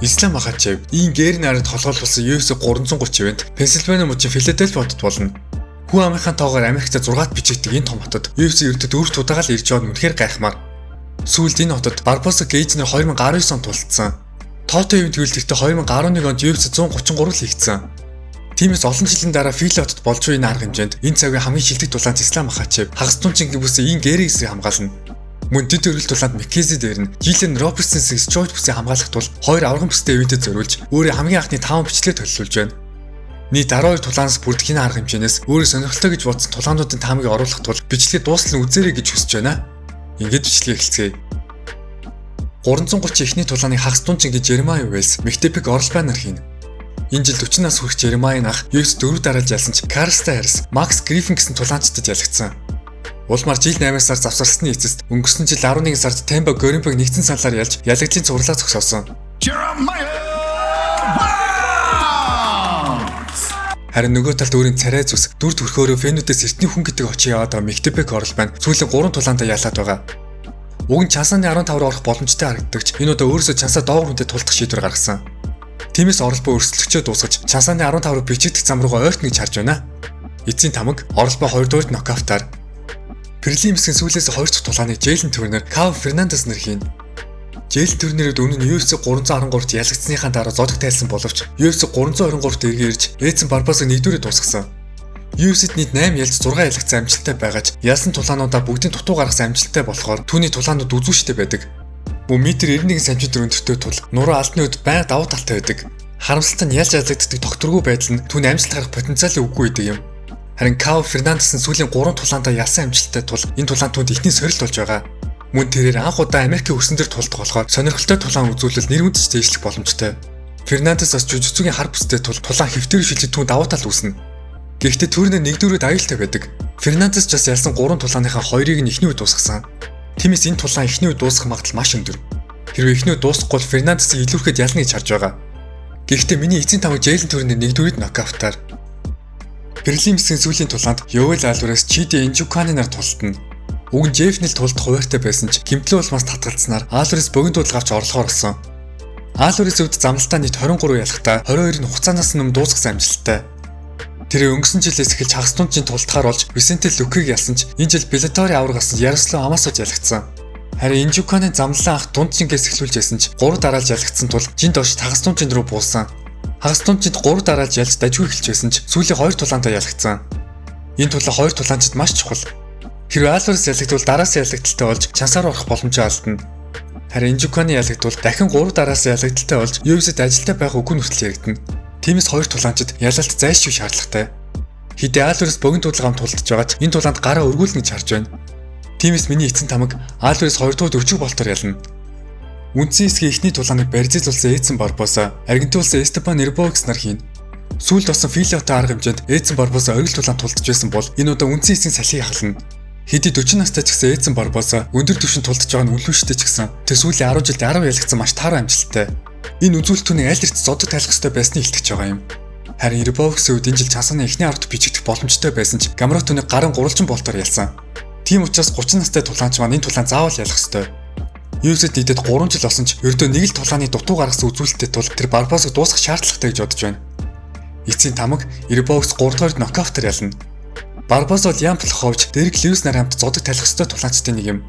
Ислам Махачев ийн гэр наранд толгойлуулсан UFC 330 ивент Пенсильвани мужийн Филадельфиад болно. Хүн амынхаа тоогоор Америкт 6-т бичигддэг энэ том хотод UFC ердөө 4 удаагаар л ирж байгаа нь үнэхээр гайхмаар. Сүүлд энэ хотод Барбоса Гейжнер 2019 онд тулцсан. Тоотой ивент хөлтөлтөд 2011 онд UFC 133 л хийгдсэн. Тиймээс олон жилийн дараа Филадельфиад болж буй энэ арга хэмжээнд энэ цагийн хамгийн шилдэг тулаанч Ислам Махачев хагас тунчингийн бүсээ ийн гэрийн эсрэг хамгаална. Мөн дэд өргөл тулаанд Маккензи дээр нь Жилен Робертсон Строуд бүсээ хамгаалах тул хоёр аврагын бүстэй ивэнтэд зориулж өөрийн хамгийн анхны 5 бичлэгээ төлөвлөж байна. Нийт 12 тулаанаас бүрдэх энэ арга хэмжээнээс өөрөө сонирхолтой гэж бодсон тулаануудын таамагийг оруулах тул бичлэгээ дуустал нь үзээрэй гэж хүсэж байна. Ингээд бичлэгээ эхэлцгээе. 330 эхний тулааны хагас тунчингийн Жеремай Уэлс Мектепиг оролцоо нар хийнэ. Энэ жил 40 нас хүрэх Жеремайн ах UFC 4 дараалж ялсан ч Карста Харрис, Макс Гриффин гэсэн тулаанчдад ялагдсан. Улмаар жил 8 сар завсарсны эцэст өнгөрсөн жил 11 сард Темба Горимбог нэгдсэн саналаар ялж ялагдлын цувралаа зогсоосон. Харин нөгөө талд өөрийн царай зүс дүр төрхөөрөө фэнүүдээс эртний хүн гэдэг очиж яваад байгаа Мектепиг орол байна. Сүүлийн 3 тулаандаа ялаад байгаа. Уг нь чансааны 15 руу орох боломжтой харагддагч энэ удаа өөрөөсөө чансаа доогуур хүнтэй тулдах шийдвэр гаргасан. Тиймээс оролбоо өрсөлдөгчөө дуусгаж чансааны 15 руу бичигдэх зам руугаа ойрт нэгж харж байна. Эцсийн тамга оролбоо 2 дуурайд нокаутаар Прелимсгийн сүүлээс 2 дахь тулааныг Джейлен Турнер, Кав Фернандес нар хийн. Джейлен Турнерд өмнө нь UFC 313-т ялагдсныхаа дараа зодог тайлсан боловч UFC 323-т эргээрж Эдсон Барбосыг нэгдүгээрээ дуусгасан. UFC-д нийт 8 ялж 6 ялагдсан амжилттай байгаач ялсан тулаануудаа бүгдийн дутуу гаргасан амжилттай болохоор түүний тулаанууд үзүүштэй байдаг. Мөн метр 91 см өндөртэй тул нуруу алдны үед байнга давуу талтай байдаг. Харамсалтай нь ялж ялагддаг докторгүй байдал нь түүний амжилт гарах потенциалын үгүй байдаг юм. Харин Кав Фернандесийн сүүлийн 3 тулаандаа ялсан амжилттай тул энэ тулаан түүнд ихний сорилт болж байгаа. Мөн тэрээр анх удаа Америкийн өрсөн дээр тулдах болохоор сонирхолтой тулаан үзүүлэл нэр хүндч дээшлэх боломжтой. Фернандес бас жүжигцүгийн хар бүстэй тул тулаан хэвтэр шилжиж түүнд давуу тал үүснэ. Гэхдээ Турнер нэгдүгээрд аюултай байдаг. Фернандес ч бас ялсан 3 тулааныхаа 2-ыг нь эхний үед дуусгасан. Тиймээс энэ тулаан эхний үед дуусгах магадлал маш өндөр. Хэрвээ эхний үед дуусахгүй бол Фернандесийг илүүрхэд ялна гэж харж байгаа. Гэхдээ миний эцсийн тамга Джейлен Турнер нэгдүгээрд нокаутаар Прелимсгийн сүүлийн тулаанд Йоэл Алварес Чиди Инжуканы нар тултна. Уг нь Жефнэл тулдах хуваартай байсан ч гэмтлэн улмаас татгалцсанаар Алварес богино дуудлага авч орлохоор болсон. Алварес өвд замлалтаа нийт 23 ялахтаа 22-ын хугацаанаас өмнө дуусгасан амжилттай. Тэр өнгөрсөн жилээс эхэлж хагас тунчийн тулдахаар болж Висенте Лукиг ялсан ч энэ жил Беллатори аврагаас Ярослав Амосож ялагдсан. Харин Инжуканы замлалаа анх дундчингээс эхлүүлж байсан ч 3 дараалж ялагдсан тул жин доош хагас тунчинд руу буусан. Хагас тунчид 3 дараалж ялж дажгүй эхэлж байсан ч сүүлийн 2 тулаандаа ялагдсан. Энэ тулаа 2 тулаанчид маш чухал. Хэрвээ Алварес ялагдвал дараас ялагдaltaй болж чансаар орох боломжоо алдна. Харин Инжуканы ялагдвал дахин 3 дараас ялагдaltaй болж UFC-д ажилтаа байх үгүй нүртэл яригдана. Тиймээс 2 тулаанчид ялалт зайлшгүй шаардлагатай. Хэдий Алварес богино дуудлагаанд тулдж байгач энэ тулаанд гараа өргүүлнэ гэж харж байна. Тиймээс миний эцсийн тамга Алварес 2 дугаар өчиг болтоор ялна. Үндсэн хэсгийн эхний тулааныг барьцаалуулсан Эдсон Барбоса, аргентинуулсан Эстебан Эрбогс нар хийн. Сүүлд болсон Филиотой арга хэмжээнд Эдсон Барбоса оргил тулаанд тулдж байсан бол энэ удаа үндсэн хэсгийн салхийг хална. Хэдий 40 настай ч гэсэн Эдсон Барбоса өндөр түвшинд тулдж байгаа нь үнэлүүштэй ч гэсэн тэр сүүлийн 10 жилд 10 ялагдсан маш тааруу амжилттай. Энэ үзүүлэлт түүний аль эрт зодог тайлах ёстой байсныг илтгэж байгаа юм. Харин Эрбогс үед энэ жил чансааны эхний 10-т бичигдэх боломжтой байсан ч Гамрот түүнийг гарын гурвалжин болтоор ялсан. Тийм учраас 30 настай тулаанч маань энэ тулаан заавал ялах ёстой. UFC-д нийтэд 3 жил болсон ч ердөө нэг л тулааны дутуу гаргасан үзүүлэлттэй тул тэр Барбосыг дуусгах шаардлагатай гэж бодож байна. Эцсийн тамга Эрбогс 3 дугаард нокаутаар ялна. Барбос бол Ямплховч, Дерек Льюис нар хамт зодог тайлах ёстой тулаанчдын нэг юм.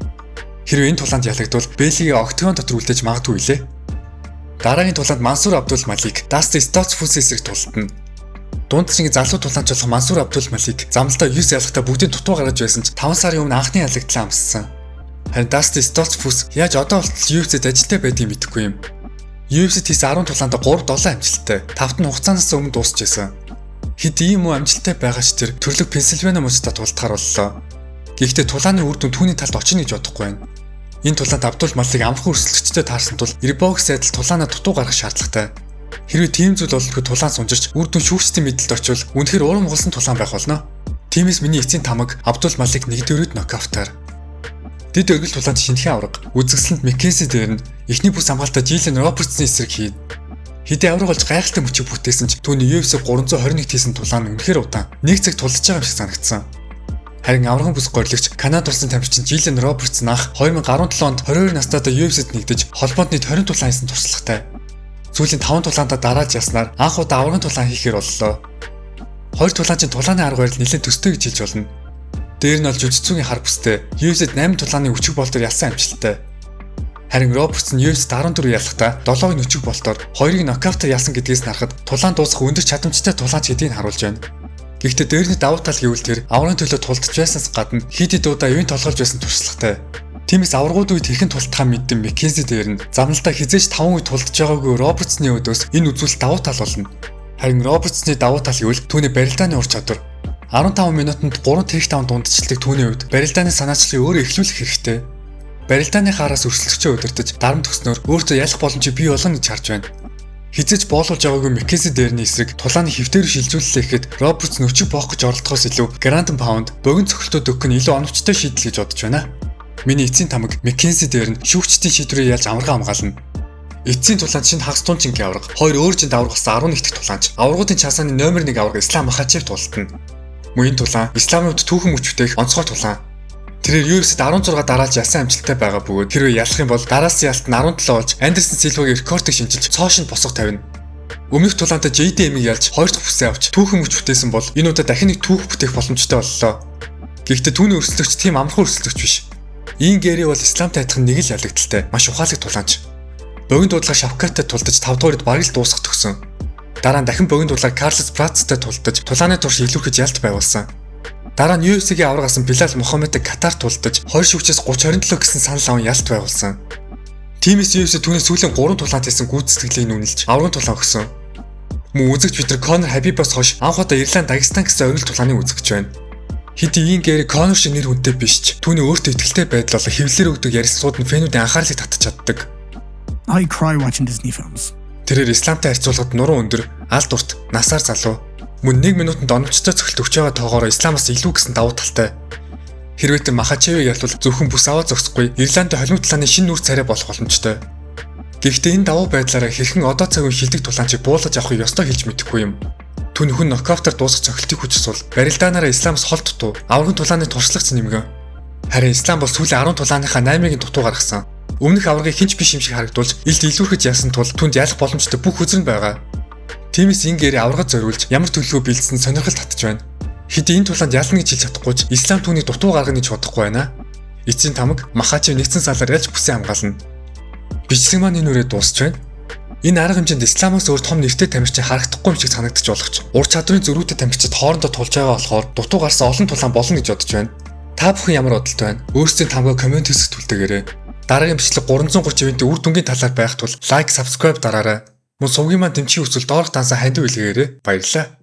Хэрвээ энэ тулаанд ялагдвал Бэлигийн октагон дотор үлдээж магадгүй лээ. Дараагийн тулаанд Мансур Абдул Малик, Дасти Стоцфус эсрэг тултна. Дундчингийн залуу тулаанч болох Мансур Абдул Малик замлалтаа 9 ялахтаа бүгдийн дутуу гаргаж байсан ч 5 сарын өмнө анхны ялагдлаа амссан. Харин Дасти Стоцфус яаж одоо болтол UFC-д ажилтаа байдгийг мэдэхгүй юм. UFC-д хийсэн 10 тулаанд 3-7 амжилттай, 5-т нь хугацаанаас өмнө дуусчихсан. Хэд ийм үү амжилттай байгаа ч тэр төрлөг Пенсильвани мужид тулдахаар боллоо. Гэхдээ тулааны үр дүн түүний талд очно гэж бодохгүй байна. Энэ тулаанд Абдул Малик амархан өрсөлдөгчтэй таарсан тул Эрбогс сайдл тулаанаа дутуу гаргах шаардлагатай. Хэрвээ тийм зүйл болдоггүй тулаан сунжирч үр дүн шүүгчдийн мэдэлд очивол үнэхээр урам угалсан тулаан байх болно. Тиймээс миний эцсийн тамга Абдул Малик нэгдүгээрд нокаутаар. Дэд өргөл тулаанд шинэхэн авраг үзэгсэлэнд Маккензи дээр нь эхний бүс хамгаалтаа Жилен Робертсны эсрэг хийн. Хэдий авраг болж гайхалтай мөчөг бүтээсэн ч түүний UFC 321 хийсэн тулаан үнэхээр удаан. Нэг цаг тулдж байгаа юм шиг санагдсан. Харин аврагын бүс горлогч Канад улсын тамирчин Жилен Робертсон анх 2017 онд 22 настайдаа UFC-д нэгдэж холбоонд нийт 20 тулаан хийсэн туршлагатай. Сүүлийн 5 тулаандаа дарааж яснаар анх удаа аврагын тулаан хийхээр боллоо. 2 тулаанчин тулааны арга барил нэлээд төстэй гэж хэлж болно. Дээр нь бол жүжигчүүгийн хар бүстэй UFC-д 8 тулааны өчиг болтоор ялсан амжилттай. Харин Робертс нь UFC-д 14 ялахдаа 7-ын өчиг болтоор 2-ыг нокаутаар ялсан гэдгээс харахад тулаан дуусах өндөр чадамжтай тулаанч гэдгийг харуулж байна. Гэхдээ дээрний давуу тал гэвэл тэр аврагын төлөө тулдж байснаас гадна хэд удаа ивент толгойж байсан туршлагатай. Тиймээс аврагууд үед хэрхэн тулдахаа мэдсэн Маккензи дээр нь замналдаа хизээж 5 үед тулдж байгаагүй Робертсны өдөөс энэ үзүүлэлт давуу тал болно. Харин Робертсны давуу тал гэвэл түүний барилдааны ур чадвар. 15 минутанд 3 тэйкдаун дундчилдаг түүний хувьд барилдааны санаачлалыг өөрөө эхлүүлэх хэрэгтэй. Барилдааны хаараас өрсөлдөгчөө удирдах, дарамт өгснөөр өөртөө ялах боломжийг бий болгоно гэж харж байна. Хизээж боолуулж байгаагүй Маккензи дээрний эсрэг тулааны хэвтээр шилжүүлэлээ гэхэд Робертс нөчиг боох гэж оролдохоос илүү Гранд Паунд богино цогцолтод өгөх нь илүү оновчтой шийдэл гэж бодож байна. Миний эцсийн тамга Маккензи дээр нь шүүгчдийн шийдвэрийг ялж амархан хамгаална. Эцсийн тулаанч шинэ хагас тунчингийн авраг, 2 өөр жинд авраг болсон 11 дахь тулаанч, аврагуудын часааны номер 1 авраг Ислам Махачев тултана. Мөн энэ тулаан Исламын хувьд түүхэн мөч бүтээх онцгой тулаан. Тэрээр UFC-д 16 дараалж ялсан амжилттай байгаа бөгөөд хэрвээ ялах юм бол дараалсан ялалт нь 17 болж Андерсон Силвагийн рекордыг шинжилж цоошинд босго тавина. Өмнөх тулаантай JDM-ийг ялж 2 дахь бүсээ авч түүхэн мөч бүтээсэн бол энэ удаа дахин нэг түүх бүтээх боломжтой боллоо. Гэхдээ түүний өрсөлдөгч тийм амархан өрсөлдөгч биш. Ийн Гэри бол Исламтай адилхан нэг л ялагдaltaй, маш ухаалаг тулаанч. Богино дуудлага Шавкаттай тулдаж 5 дугаард бараг л дуусгах төгсөн. Дараа нь дахин богино дуудлага Карлос Пратцтай тулдаж тулааны турш илүүхэж ялт байгуулсан. Дараа нь UFC-гийн аврагаас Билал Мухаммедыг Катар тулдаж 2 шүгчээс 30-27 гэсэн санал аван ялт байгуулсан. Тиймээс UFC түүний сүүлийн 3 тулаанд хийсэн гүйцэтгэлийг үнэлж аврагын тулаан өгсөн. Мөн үзэгч бид нар Конор Хабибаас хойш анх удаа Ирланд Дагестан гэсэн ойрол тулааны үзэгч байна. Хэдий Ийн Гэри Конор шиг нэр хүнтэй биш ч түүний өөртөө ихтэй байдал болон хэвлэлээр өгдөг ярилцлагууд нь фэнүүдийн анхаарлыг татаж чаддаг. I cry watching Disney films. Тэрээр Исламтай харьцуулахад нуруу өндөр, алд урт, насаар залуу. Мөн 1 минутанд оновчтой цогцолт өгч байгаа тоогоор Исламаас илүү гэсэн давуу талтай. Хэрвээ тэр Махачевыг ялвал зөвхөн бүс аваа зогсохгүй Ирландын холимог талааны шинэ нүүр царай болох боломжтой. Гэхдээ энэ давуу байдлаараа хэрхэн одоо цаг үе шилдэг тулаанчийг буулгаж авахыг ёстой хэлж мэдэхгүй юм. Түүний хүн нокаутаар дуусгах цогцолтыг хүчсүүл барилдаанаараа Исламаас хол дутуу аврагын тулааны туршлагач нэмгэн. Харин Ислам бол сүүлийн 10 тулааныхаа 8-ыг дутуу гаргасан. Өмнөх аврагыг хинч биш юм шиг харагдуулж илт илүүрхэж яасан тул түнд ялах боломжтой бүх үзэр нь байгаа. Тиймээс Ийн Гэри аврагад зориулж ямар төлөвөө бэлдсэн сонирхол татж байна. Хэдий энэ тулаанд ялна гэж хэлж чадахгүй ч Ислам түүнийг дутуу гаргана гэж бодохгүй байна. Эцсийн тамга Махачев нэгдсэн салаар ялж бүсээ хамгаална. Бичлэг маань энэ үрээ дуусч байна. Энэ арга хэмжээнд Исламаас өөр том нэртэй тамирчин харагдахгүй юм шиг санагдаж болох ч ур чадварын зөрүүтэй тамирчид хоорондоо тулж байгаа болохоор дутуу гарсан олон тулаан болно гэж бодож байна. Та бүхэн ямар бодолтой байна? Өөрсдийн тамгаа комент хэсэгт үлдээгээрэй. Дараагийн бичлэг 330 ивэнтийн үр дүнгийн талаар байх тул лайк, subscribe дараарай. Мөн сувгийн маань дэмжих хүсвэл доорх дансаа хандив илгээгээрэй. Баярлалаа.